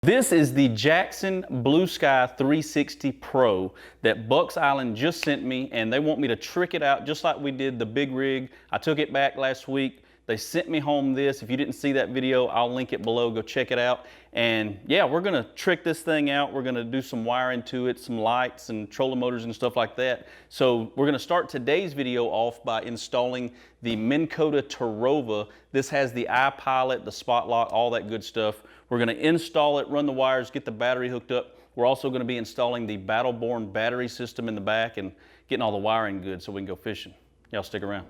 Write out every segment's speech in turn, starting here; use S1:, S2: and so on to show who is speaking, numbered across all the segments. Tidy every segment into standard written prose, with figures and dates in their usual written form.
S1: This is the Jackson Blue Sky 360 Pro that Bucks Island just sent me, and they want me to trick it out just like we did the big rig. I took it back last week. They sent me home this. If you didn't see that video, I'll link it below. Go check it out. And yeah, we're gonna trick this thing out. We're gonna do some wiring to it, some lights and trolling motors and stuff like that. So we're gonna start today's video off by installing the Minn Kota Terrova. This has the iPilot, the spot lock, all that good stuff. We're gonna install it, run the wires, get the battery hooked up. We're also gonna be installing the Battleborn battery system in the back and getting all the wiring good so we can go fishing. Y'all stick around.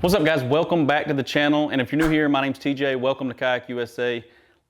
S1: What's up guys, welcome back to the channel. And if you're new here, my name's TJ, welcome to Kayak USA.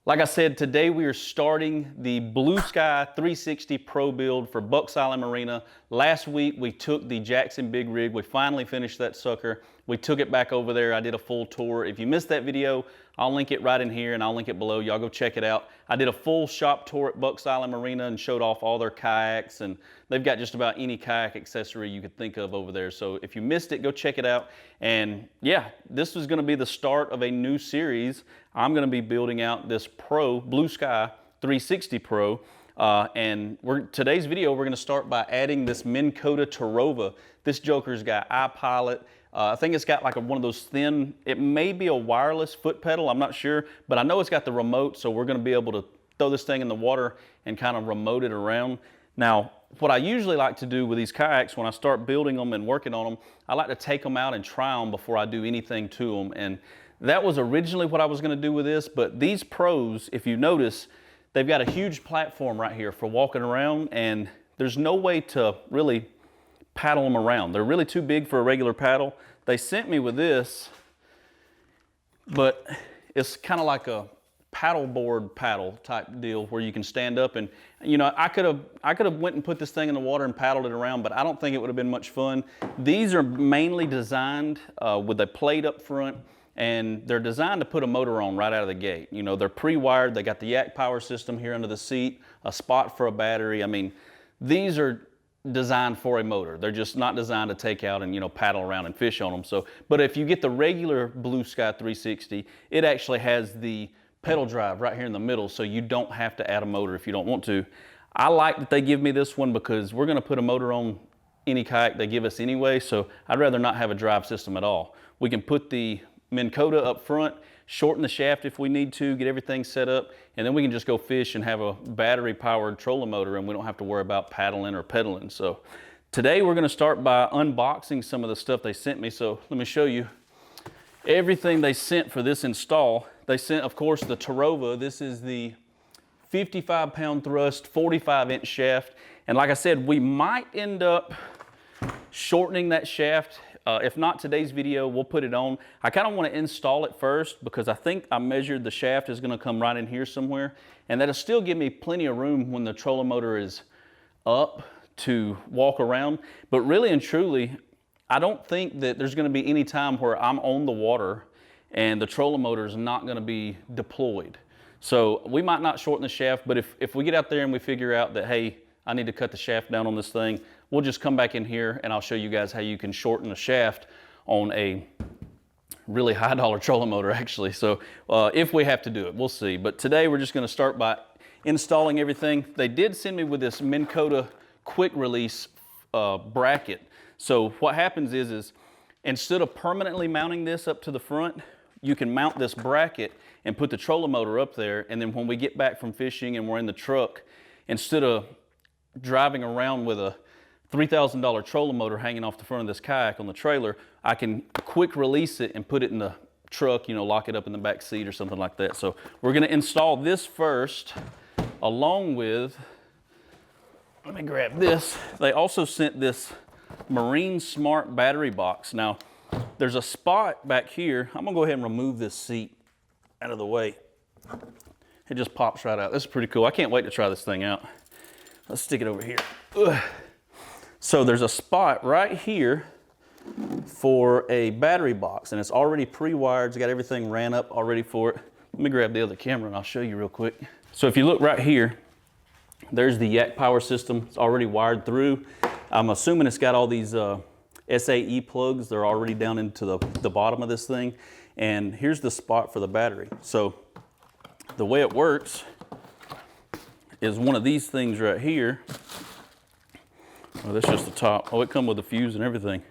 S1: Like I said, today we are starting the Blue Sky 360 Pro build for Bucks Island Marina. Last week we took the Jackson big rig, we finally finished that sucker. We took it back over there, I did a full tour. If you missed that video, I'll link it right in here and I'll link it below. Y'all go check it out. I did a full shop tour at Bucks Island Marina and showed off all their kayaks, and they've got just about any kayak accessory you could think of over there. So if you missed it, go check it out. And yeah, this is gonna be the start of a new series. I'm gonna be building out this Pro, Blue Sky 360 Pro. And today's video, we're gonna start by adding this Minn Kota Terrova. This joker's got iPilot. I think it's got like one of those thin, it may be a wireless foot pedal, I'm not sure, but I know it's got the remote, so we're gonna be able to throw this thing in the water and kind of remote it around. Now, what I usually like to do with these kayaks when I start building them and working on them, I like to take them out and try them before I do anything to them. And that was originally what I was gonna do with this, but these Pros, if you notice, they've got a huge platform right here for walking around, and there's no way to really paddle them around. They're really too big for a regular paddle. They sent me with this, but it's kind of like a paddleboard paddle type deal where you can stand up and, you know, I could have went and put this thing in the water and paddled it around, but I don't think it would have been much fun. These are mainly designed with a plate up front, and they're designed to put a motor on right out of the gate. You know, they're pre-wired, they got the Yak power system here under the seat, a spot for a battery. I mean, these are designed for a motor. They're just not designed to take out and, you know, paddle around and fish on them. So, but if you get the regular Blue Sky 360, it actually has the pedal drive right here in the middle, so you don't have to add a motor if you don't want to. I like that they give me this one because we're gonna put a motor on any kayak they give us anyway, so I'd rather not have a drive system at all. We can put the Minn Kota up front, shorten the shaft if we need to, get everything set up, and then we can just go fish and have a battery powered trolling motor, and we don't have to worry about paddling or pedaling. So today we're gonna start by unboxing some of the stuff they sent me. So let me show you everything they sent for this install. They sent, of course, the Terrova. This is the 55-pound thrust, 45-inch shaft. And like I said, we might end up shortening that shaft. If not today's video, we'll put it on. I kind of want to install it first because I think I measured the shaft is going to come right in here somewhere. And that'll still give me plenty of room when the trolling motor is up to walk around. But really and truly, I don't think that there's going to be any time where I'm on the water and the trolling motor is not going to be deployed. So we might not shorten the shaft, but if we get out there and we figure out that, hey, I need to cut the shaft down on this thing, we'll just come back in here and I'll show you guys how you can shorten the shaft on a really high dollar trolling motor actually. So if we have to do it, we'll see. But today we're just going to start by installing everything. They did send me with this Minn Kota quick release bracket. So what happens is instead of permanently mounting this up to the front, you can mount this bracket and put the trolling motor up there. And then when we get back from fishing and we're in the truck, instead of driving around with a $3,000 trolling motor hanging off the front of this kayak on the trailer, I can quick release it and put it in the truck, you know, lock it up in the back seat or something like that. So we're gonna install this first, along with, let me grab this. They also sent this Marine Smart battery box. Now, there's a spot back here. I'm gonna go ahead and remove this seat out of the way. It just pops right out. This is pretty cool. I can't wait to try this thing out. Let's stick it over here. Ugh. So there's a spot right here for a battery box, and it's already pre-wired. It's got everything ran up already for it. Let me grab the other camera and I'll show you real quick. So if you look right here, there's the Yak power system. It's already wired through. I'm assuming it's got all these SAE plugs. They're already down into the bottom of this thing. And here's the spot for the battery. So the way it works is one of these things right here. Oh, that's just the top. Oh, it comes with a fuse and everything.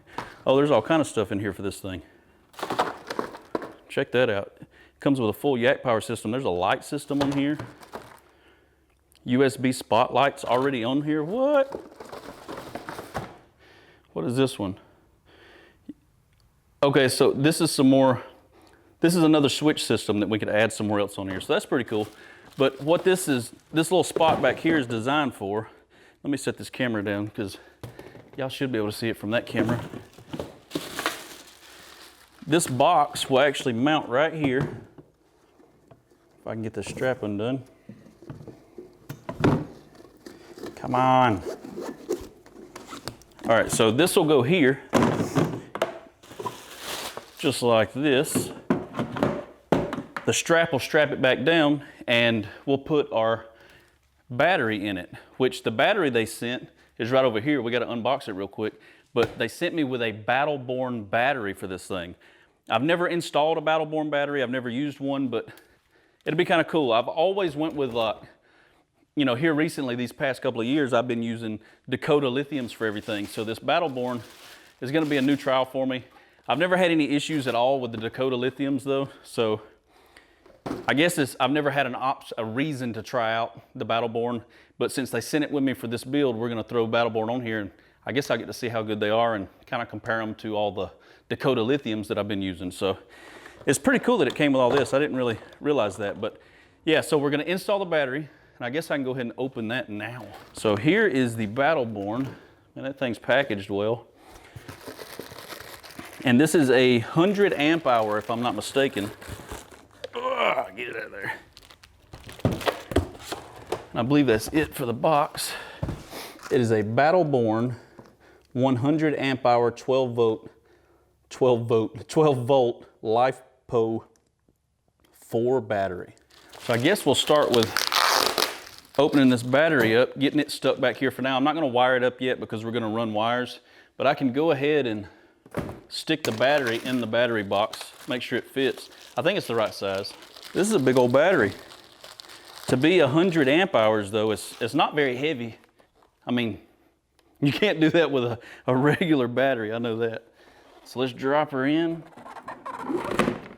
S1: Oh, there's all kind of stuff in here for this thing. Check that out. It comes with a full Yak power system. There's a light system on here. USB spotlights already on here. What? What is this one? Okay, so this is some more, this is another switch system that we could add somewhere else on here. So that's pretty cool. But what this is, this little spot back here is designed for, let me set this camera down because y'all should be able to see it from that camera. This box will actually mount right here. If I can get this strap undone. Come on. All right, so this will go here, just like this. The strap will strap it back down and we'll put our battery in it, which the battery they sent is right over here. We got to unbox it real quick, but they sent me with a Battle-Born battery for this thing. I've never installed a Battle-Born battery. I've never used one, but it'd be kind of cool. I've always went with you know, here recently, these past couple of years, I've been using Dakota lithiums for everything. So this Battle-Born is going to be a new trial for me. I've never had any issues at all with the Dakota lithiums though. So I guess I've never had a reason to try out the Battle-Born, but since they sent it with me for this build, we're going to throw Battle-Born on here, and I guess I get to see how good they are and kind of compare them to all the Dakota lithiums that I've been using. So it's pretty cool that it came with all this. I didn't really realize that, but yeah, so we're going to install the battery. And I guess I can go ahead and open that now. So here is the Battle-Born, and that thing's packaged well. And this is a 100 amp hour, if I'm not mistaken. Ugh, get it out of there. And I believe that's it for the box. It is a Battle-Born 100 amp hour 12 volt LiFePO 4 battery. So I guess we'll start with opening this battery up, getting it stuck back here for now. I'm not going to wire it up yet because we're going to run wires, but I can go ahead and stick the battery in the battery box, make sure it fits. I think it's the right size. This is a big old battery. To be 100 amp hours though, it's not very heavy. I mean, you can't do that with a regular battery, I know that. So let's drop her in,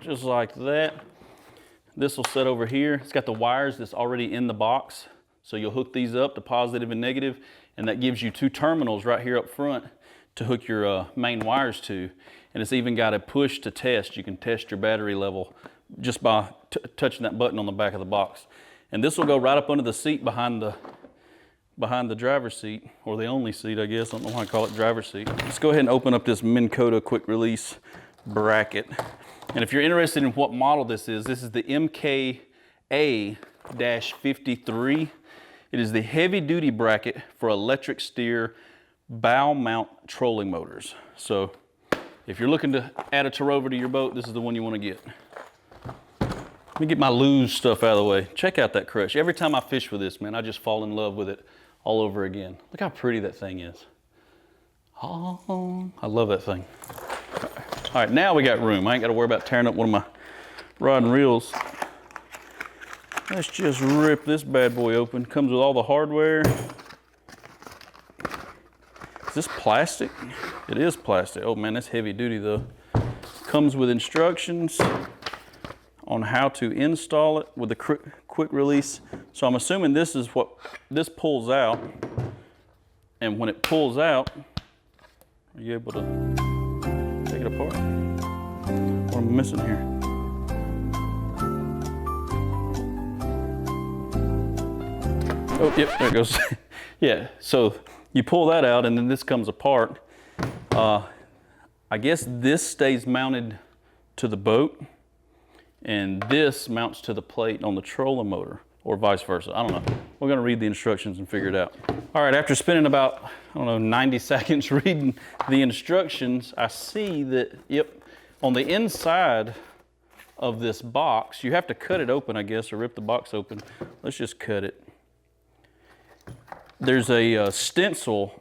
S1: just like that. This will set over here. It's got the wires that's already in the box. So you'll hook these up to positive and negative, and that gives you two terminals right here up front to hook your main wires to. And it's even got a push to test. You can test your battery level just by touching that button on the back of the box. And this will go right up under the seat behind the driver's seat, or the only seat, I guess. I don't know why I call it driver's seat. Let's go ahead and open up this Minn Kota quick release bracket. And if you're interested in what model this is the MKA-53. It is the heavy duty bracket for electric steer bow mount trolling motors. So if you're looking to add a tow-over to your boat, this is the one you want to get. Let me get my luge stuff out of the way. Check out that crush. Every time I fish with this, man, I just fall in love with it all over again. Look how pretty that thing is. Oh, I love that thing. All right, now we got room. I ain't got to worry about tearing up one of my rod and reels. Let's just rip this bad boy open. Comes with all the hardware. Is this plastic? It is plastic. Oh man, that's heavy duty though. Comes with instructions on how to install it with the quick release. So I'm assuming this is what this pulls out. And when it pulls out, are you able to take it apart? What am I missing here? Oh, yep, there it goes. Yeah, so you pull that out and then this comes apart. I guess this stays mounted to the boat and this mounts to the plate on the trolling motor, or vice versa. I don't know. We're gonna read the instructions and figure it out. All right, after spending about, I don't know, 90 seconds reading the instructions, I see that, yep, on the inside of this box, you have to cut it open, I guess, or rip the box open. Let's just cut it. There's a stencil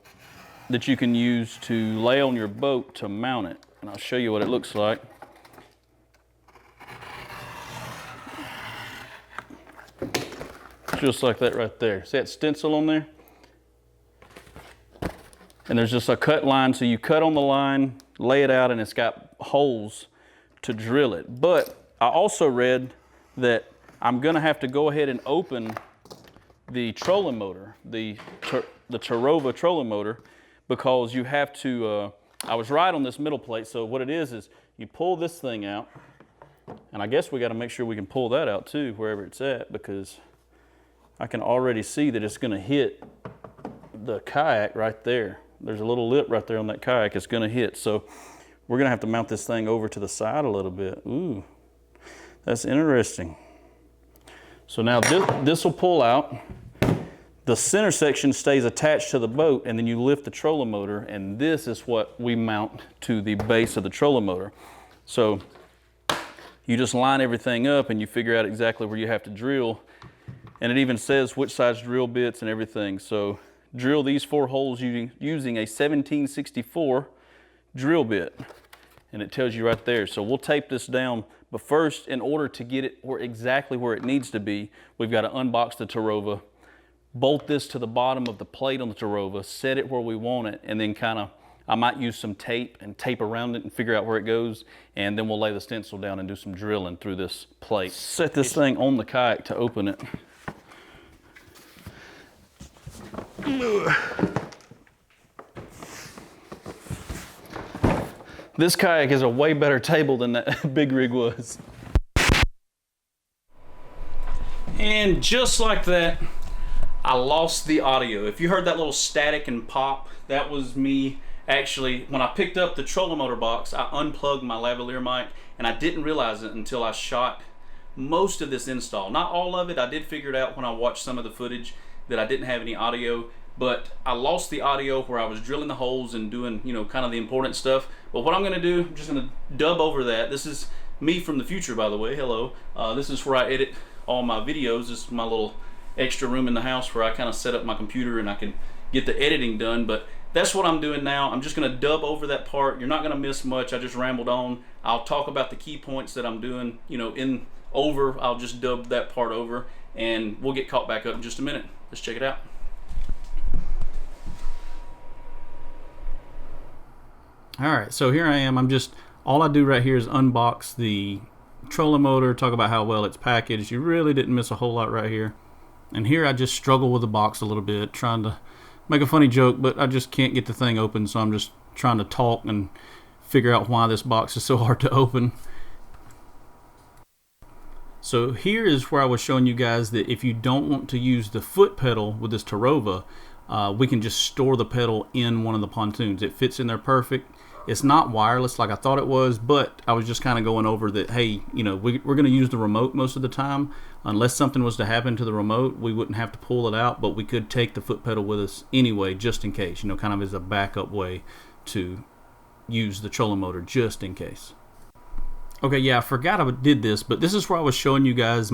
S1: that you can use to lay on your boat to mount it. And I'll show you what it looks like. Just like that right there. See that stencil on there? And there's just a cut line, so you cut on the line, lay it out, and it's got holes to drill it. But I also read that I'm gonna have to go ahead and open the trolling motor, the Terrova trolling motor, because you have to, I was right on this middle plate, so what it is you pull this thing out, and I guess we gotta make sure we can pull that out too, wherever it's at, because I can already see that it's gonna hit the kayak right there. There's a little lip right there on that kayak it's gonna hit. So we're gonna have to mount this thing over to the side a little bit. Ooh, that's interesting. So now this will pull out. The center section stays attached to the boat, and then you lift the trolling motor, and this is what we mount to the base of the trolling motor. So you just line everything up and you figure out exactly where you have to drill. And it even says which size drill bits and everything. So drill these 4 holes using a 1764 drill bit. And it tells you right there. So we'll tape this down. But first, in order to get it exactly where it needs to be, we've got to unbox the Terrova, bolt this to the bottom of the plate on the Terrova, set it where we want it, and then I might use some tape and tape around it and figure out where it goes, and then we'll lay the stencil down and do some drilling through this plate. Set this thing on the kayak to open it. This kayak is a way better table than that big rig was. And just like that, I lost the audio. If you heard that little static and pop, that was me. Actually, when I picked up the trolling motor box, I unplugged my lavalier mic, and I didn't realize it until I shot most of this install. Not all of it. I did figure it out when I watched some of the footage that I didn't have any audio, but I lost the audio where I was drilling the holes and doing, you know, kind of the important stuff. But what I'm gonna do, I'm just gonna dub over that. This is me from the future, by the way. Hello. This is where I edit all my videos. This is my little extra room in the house where I kind of set up my computer and I can get the editing done. But that's what I'm doing now. I'm just gonna dub over that part. You're not gonna miss much. I just rambled on. I'll talk about the key points that I'm doing, you know, I'll just dub that part over, and we'll get caught back up in just a minute. Let's check it out. All right, so here I am. All I do right here is unbox the trolling motor, talk about how well it's packaged. You really didn't miss a whole lot right here. And here I just struggle with the box a little bit, trying to make a funny joke, but I just can't get the thing open, so I'm just trying to talk and figure out why this box is so hard to open. So here is where I was showing you guys that if you don't want to use the foot pedal with this Terrova, we can just store the pedal in one of the pontoons. It fits in there perfect. It's not wireless like I thought it was, but I was just kind of going over that, hey, you know, we're going to use the remote most of the time. Unless something was to happen to the remote, we wouldn't have to pull it out, but we could take the foot pedal with us anyway, just in case, you know, kind of as a backup way to use the trolling motor just in case. Okay, yeah, I forgot I did this, but this is where I was showing you guys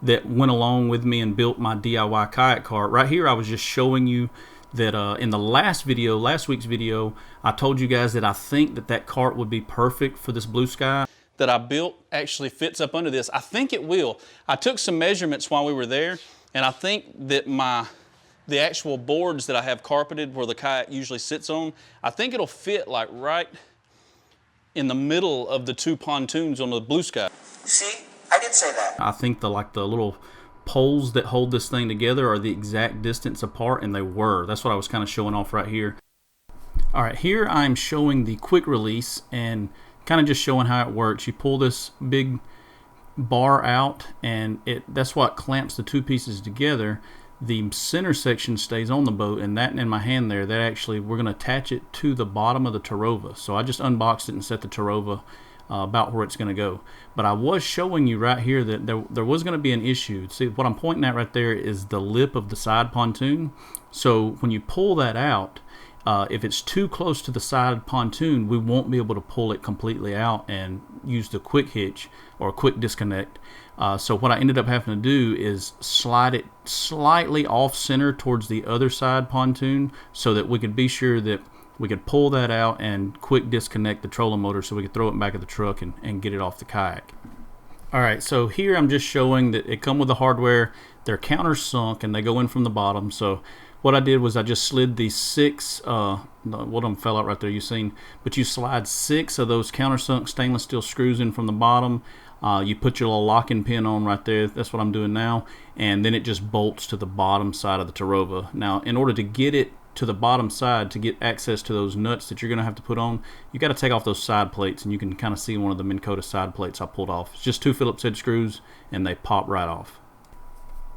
S1: that went along with me and built my DIY kayak cart. Right here, I was just showing you that in the last week's video, I told you guys that I think that cart would be perfect for this Blue Sky that I built actually fits up under this. I think it will. I took some measurements while we were there, and I think that the actual boards that I have carpeted where the kayak usually sits on, I think it'll fit like right in the middle of the 2 pontoons on the Blue Sky.
S2: See, I did say that.
S1: I think the little poles that hold this thing together are the exact distance apart, and they were. That's what I was kind of showing off right here. All right, here I'm showing the quick release and kind of just showing how it works. You pull this big bar out, and that's what clamps the 2 pieces together. The center section stays on the boat, and that in my hand there, that actually, we're going to attach it to the bottom of the Terrova. So I just unboxed it and set the Terrova about where it's going to go. But I was showing you right here that there was going to be an issue. See, what I'm pointing at right there is the lip of the side pontoon. So when you pull that out, if it's too close to the side pontoon, we won't be able to pull it completely out and use the quick hitch or quick disconnect. So what I ended up having to do is slide it slightly off center towards the other side pontoon so that we could be sure that we could pull that out and quick disconnect the trolling motor so we could throw it back at the truck and get it off the kayak. Alright, so here I'm just showing that it come with the hardware. They're countersunk and they go in from the bottom. So what I did was I just slid these 6, one of them fell out right there, you've seen, but you slide 6 of those countersunk stainless steel screws in from the bottom. You put your little locking pin on right there, that's what I'm doing now, and then it just bolts to the bottom side of the Terrova. Now, in order to get it to the bottom side, to get access to those nuts that you're going to have to put on, you got to take off those side plates, and you can kind of see one of the Minn Kota side plates I pulled off. It's just 2 Phillips head screws, and they pop right off.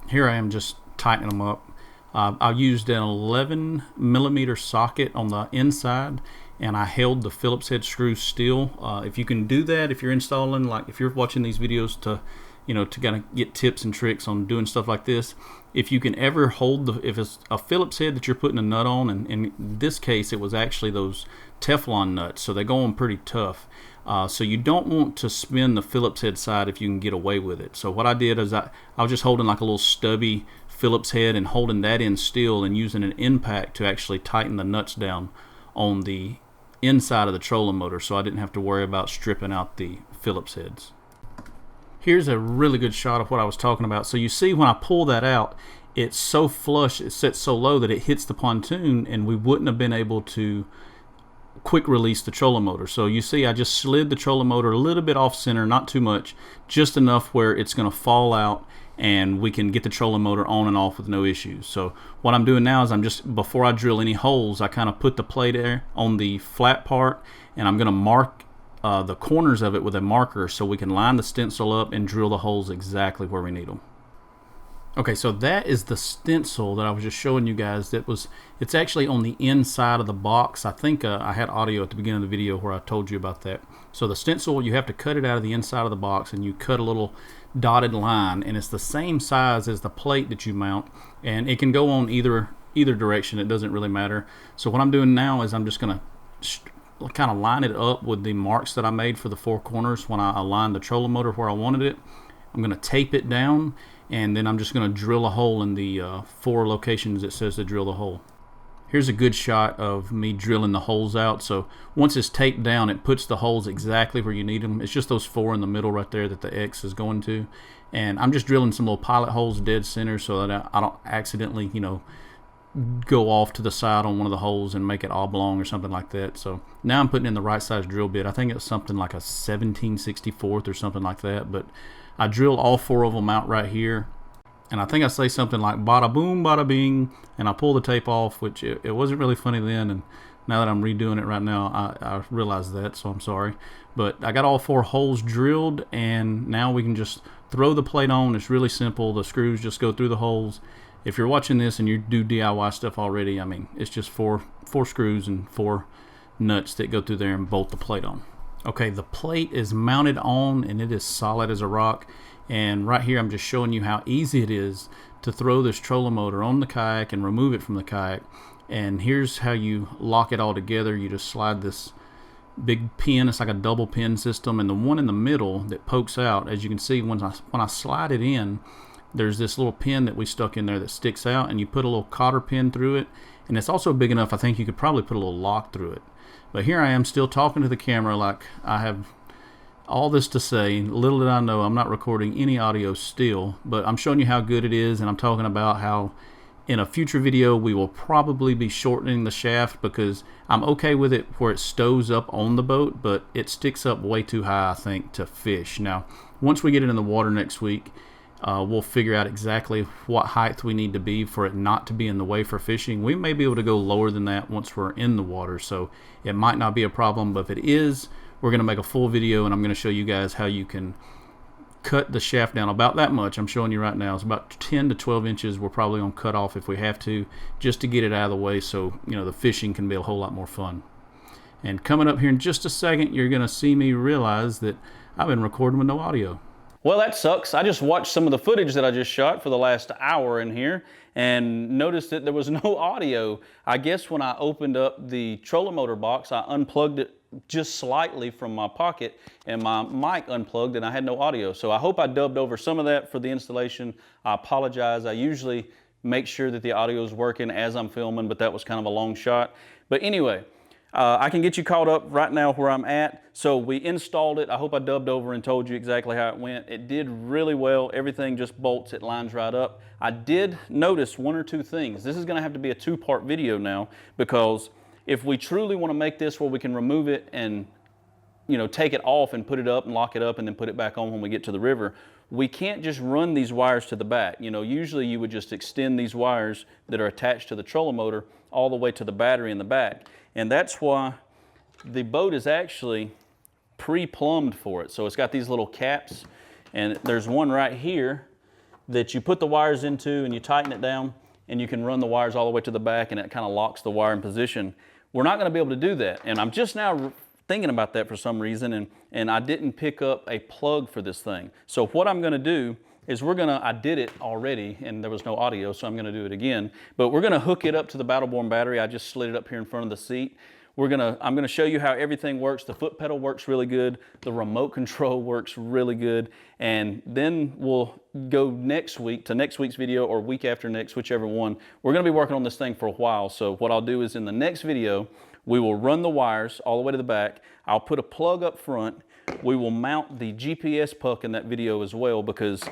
S1: Here I am just tightening them up. I used an 11mm socket on the inside, and I held the Phillips head screw still. If you can do that, if you're installing, like if you're watching these videos to, to kind of get tips and tricks on doing stuff like this, if you can ever hold if it's a Phillips head that you're putting a nut on, and in this case it was actually those Teflon nuts, so they go on pretty tough. So you don't want to spin the Phillips head side if you can get away with it. So what I did is I was just holding like a little stubby Phillips head and holding that in still and using an impact to actually tighten the nuts down on the inside of the trolling motor, so I didn't have to worry about stripping out the Phillips heads. Here's a really good shot of what I was talking about. So you see when I pull that out, it's so flush, it's set so low that it hits the pontoon, and we wouldn't have been able to quick release the trolling motor. So you see I just slid the trolling motor a little bit off center, not too much, just enough where it's going to fall out and we can get the trolling motor on and off with no issues. So what I'm doing now is I'm just, before I drill any holes, I kind of put the plate there on the flat part, and I'm going to mark the corners of it with a marker so we can line the stencil up and drill the holes exactly where we need them. Okay, so that is the stencil that I was just showing you guys. It's actually on the inside of the box. I think I had audio at the beginning of the video where I told you about that. So the stencil, you have to cut it out of the inside of the box, and you cut a little dotted line, and it's the same size as the plate that you mount, and it can go on either direction. It doesn't really matter. So what I'm doing now is I'm just going to kind of line it up with the marks that I made for the 4 corners when I aligned the trolling motor where I wanted it. I'm going to tape it down, and then I'm just going to drill a hole in the 4 locations it says to drill the hole. Here's a good shot of me drilling the holes out. So once it's taped down, it puts the holes exactly where you need them. It's just those 4 in the middle right there that the X is going to. And I'm just drilling some little pilot holes dead center so that I don't accidentally, go off to the side on one of the holes and make it oblong or something like that. So now I'm putting in the right size drill bit. I think it's something like a 17/64 or something like that. But I drill all 4 of them out right here. And I think I say something like bada boom, bada bing, and I pull the tape off, which it wasn't really funny then, and now that I'm redoing it right now, I realize that, so I'm sorry. But I got all 4 holes drilled, and now we can just throw the plate on. It's really simple. The screws just go through the holes. If you're watching this and you do DIY stuff already, I mean, it's just 4 screws and 4 nuts that go through there and bolt the plate on. Okay, the plate is mounted on, and it is solid as a rock. And right here I'm just showing you how easy it is to throw this trolling motor on the kayak and remove it from the kayak. And here's how you lock it all together. You just slide this big pin. It's like a double pin system, and the one in the middle that pokes out, as you can see, when I slide it in, there's this little pin that we stuck in there that sticks out, and you put a little cotter pin through it, and it's also big enough I think you could probably put a little lock through it. But here I am still talking to the camera like I have all this to say. Little did I know I'm not recording any audio still, but I'm showing you how good it is, and I'm talking about how in a future video we will probably be shortening the shaft because I'm okay with it where it stows up on the boat, but it sticks up way too high I think to fish. Now once we get it in the water next week, we'll figure out exactly what height we need to be for it not to be in the way for fishing. We may be able to go lower than that once we're in the water, so it might not be a problem, but if it is, we're going to make a full video and I'm going to show you guys how you can cut the shaft down about that much. I'm showing you right now. It's about 10 to 12 inches we're probably going to cut off if we have to, just to get it out of the way so the fishing can be a whole lot more fun. And coming up here in just a second, you're going to see me realize that I've been recording with no audio.
S3: Well, that sucks. I just watched some of the footage that I just shot for the last hour in here and noticed that there was no audio. I guess when I opened up the trolling motor box, I unplugged it just slightly from my pocket and my mic unplugged and I had no audio. So I hope I dubbed over some of that for the installation. I apologize. I usually make sure that the audio is working as I'm filming, but that was kind of a long shot. But anyway,
S1: I can get you caught up right now where I'm at. So we installed it. I hope I dubbed over and told you exactly how it went. It did really well. Everything just bolts, it lines right up. I did notice one or two things. This is gonna have to be a two-part video now, because if we truly wanna make this where we can remove it and take it off and put it up and lock it up and then put it back on when we get to the river, we can't just run these wires to the back. Usually you would just extend these wires that are attached to the trolling motor all the way to the battery in the back. And that's why the boat is actually pre-plumbed for it. So it's got these little caps, and there's one right here that you put the wires into and you tighten it down, and you can run the wires all the way to the back, and it kind of locks the wire in position. We're not going to be able to do that, and I'm just now thinking about that for some reason, and I didn't pick up a plug for this thing. So what I'm going to do is I did it already and there was no audio, so I'm going to do it again, but we're going to hook it up to the Battleborn battery. I just slid it up here in front of the seat. I'm going to show you how everything works. The foot pedal works really good. The remote control works really good. And then we'll go next week to next week's video, or week after next, whichever one. We're going to be working on this thing for a while. So what I'll do is in the next video, we will run the wires all the way to the back. I'll put a plug up front. We will mount the GPS puck in that video as well, because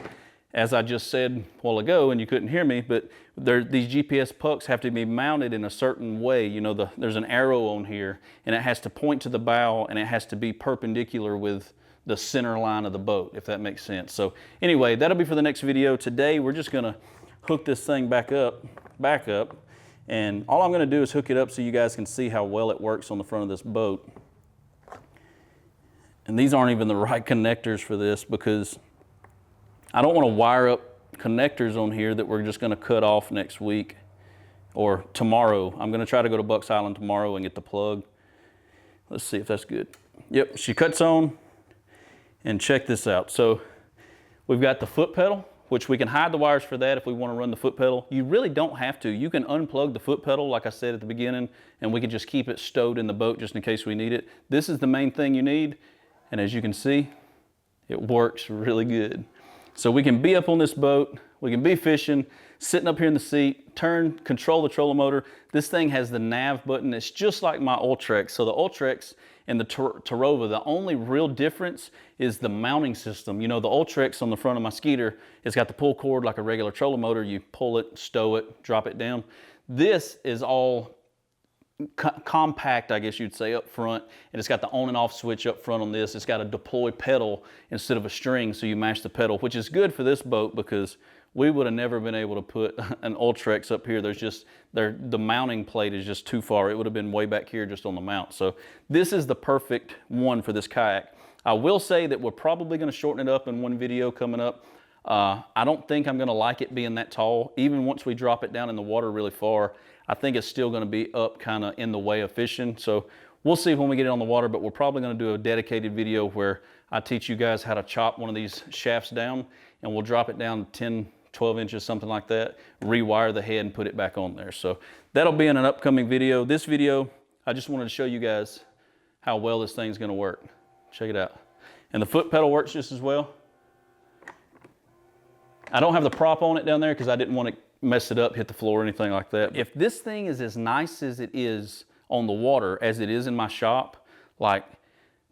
S1: as I just said a while ago, and you couldn't hear me, but these GPS pucks have to be mounted in a certain way. There's an arrow on here, and it has to point to the bow, and it has to be perpendicular with the center line of the boat, if that makes sense. So anyway, that'll be for the next video. Today, we're just gonna hook this thing back up, and all I'm gonna do is hook it up so you guys can see how well it works on the front of this boat. And these aren't even the right connectors for this, because I don't want to wire up connectors on here that we're just going to cut off next week or tomorrow. I'm going to try to go to Bucks Island tomorrow and get the plug. Let's see if that's good. Yep, she cuts on, and check this out. So we've got the foot pedal, which we can hide the wires for that if we want to run the foot pedal. You really don't have to. You can unplug the foot pedal, like I said at the beginning, and we can just keep it stowed in the boat just in case we need it. This is the main thing you need, and as you can see, it works really good. So we can be up on this boat, we can be fishing, sitting up here in the seat, control the trolling motor. This thing has the nav button. It's just like my Ultrex. So the Ultrex and the Tarova, the only real difference is the mounting system. The Ultrex on the front of my Skeeter, it's got the pull cord like a regular trolling motor. You pull it, stow it, drop it down. This is all compact, I guess you'd say, up front, and it's got the on and off switch up front on this. It's got a deploy pedal instead of a string, so you mash the pedal, which is good for this boat, because we would have never been able to put an Ultrex up here. The mounting plate is just too far. It would have been way back here just on the mount. So this is the perfect one for this kayak. I will say that we're probably going to shorten it up in one video coming up. I don't think I'm going to like it being that tall. Even once we drop it down in the water really far, I think it's still going to be up kind of in the way of fishing. So we'll see when we get it on the water, but we're probably going to do a dedicated video where I teach you guys how to chop one of these shafts down, and we'll drop it down 10, 12 inches, something like that, rewire the head and put it back on there. So that'll be in an upcoming video. This video, I just wanted to show you guys how well this thing's going to work. Check it out. And the foot pedal works just as well. I don't have the prop on it down there because I didn't want to mess it up, hit the floor or anything like that. If this thing is as nice as it is on the water as it is in my shop, like,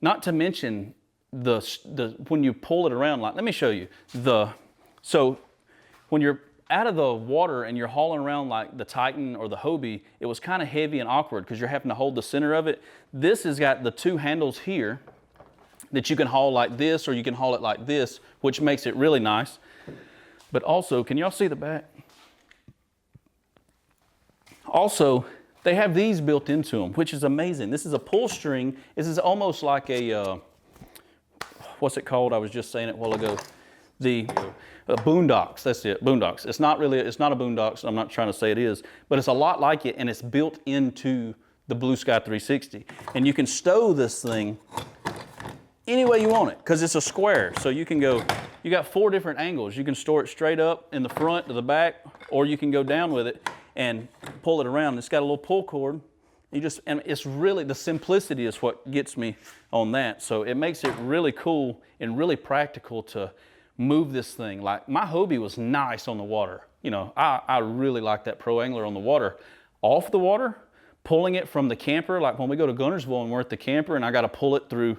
S1: not to mention when you pull it around, like, let me show you. So when you're out of the water and you're hauling around like the Titan or the Hobie, it was kind of heavy and awkward because you're having to hold the center of it. This has got the two handles here that you can haul like this, or you can haul it like this, which makes it really nice. But also, can y'all see the back? Also, they have these built into them, which is amazing. This is a pull string. This is almost like a, what's it called? I was just saying it a while ago. The boondocks, that's it, boondocks. It's not a boondocks, I'm not trying to say it is, but it's a lot like it, and it's built into the Blue Sky 360. And you can stow this thing any way you want it, because it's a square. So you can go, you got 4 different angles. You can store it straight up in the front to the back, or you can go down with it and pull it around. It's got a little pull cord. And it's really, the simplicity is what gets me on that. So it makes it really cool and really practical to move this thing. Like, my Hobie was nice on the water. I really like that Pro Angler on the water. Off the water, pulling it from the camper, like when we go to Gunnersville and we're at the camper and I got to pull it through,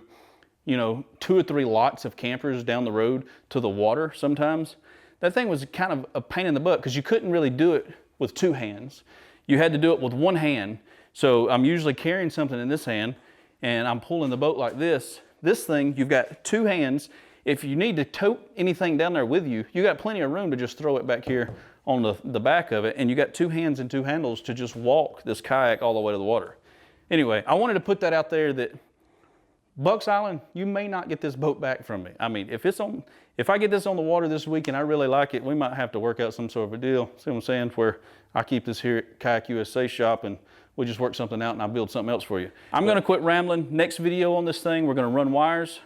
S1: you know, 2 or 3 lots of campers down the road to the water sometimes. That thing was kind of a pain in the butt because you couldn't really do it with 2 hands. You had to do it with 1 hand. So I'm usually carrying something in this hand and I'm pulling the boat like this. This thing, you've got 2 hands. If you need to tote anything down there with you, you got plenty of room to just throw it back here on the back of it, and you got 2 hands and 2 handles to just walk this kayak all the way to the water. Anyway, I wanted to put that out there that Bucks Island, you may not get this boat back from me. I mean, if I get this on the water this week and I really like it, we might have to work out some sort of a deal. See what I'm saying? Where I keep this here at Kayak USA shop and we just work something out and I build something else for you. I'm gonna quit rambling. Next video on this thing, we're gonna run wires,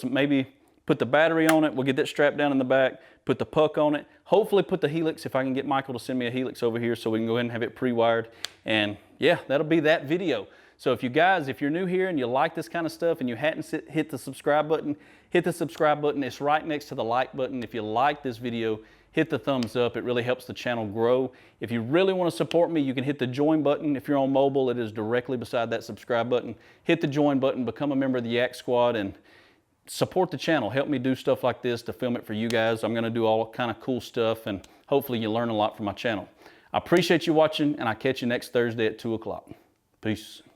S1: maybe put the battery on it. We'll get that strapped down in the back, put the puck on it. Hopefully put the helix, if I can get Michael to send me a helix over here so we can go ahead and have it pre-wired. And yeah, that'll be that video. So if you're new here and you like this kind of stuff and you hadn't hit the subscribe button, hit the subscribe button. It's right next to the like button. If you like this video, hit the thumbs up. It really helps the channel grow. If you really want to support me, you can hit the join button. If you're on mobile, it is directly beside that subscribe button. Hit the join button, become a member of the Yak-Squad, and support the channel. Help me do stuff like this to film it for you guys. I'm going to do all kind of cool stuff, and hopefully you learn a lot from my channel. I appreciate you watching, and I'll catch you next Thursday at 2 o'clock. Peace.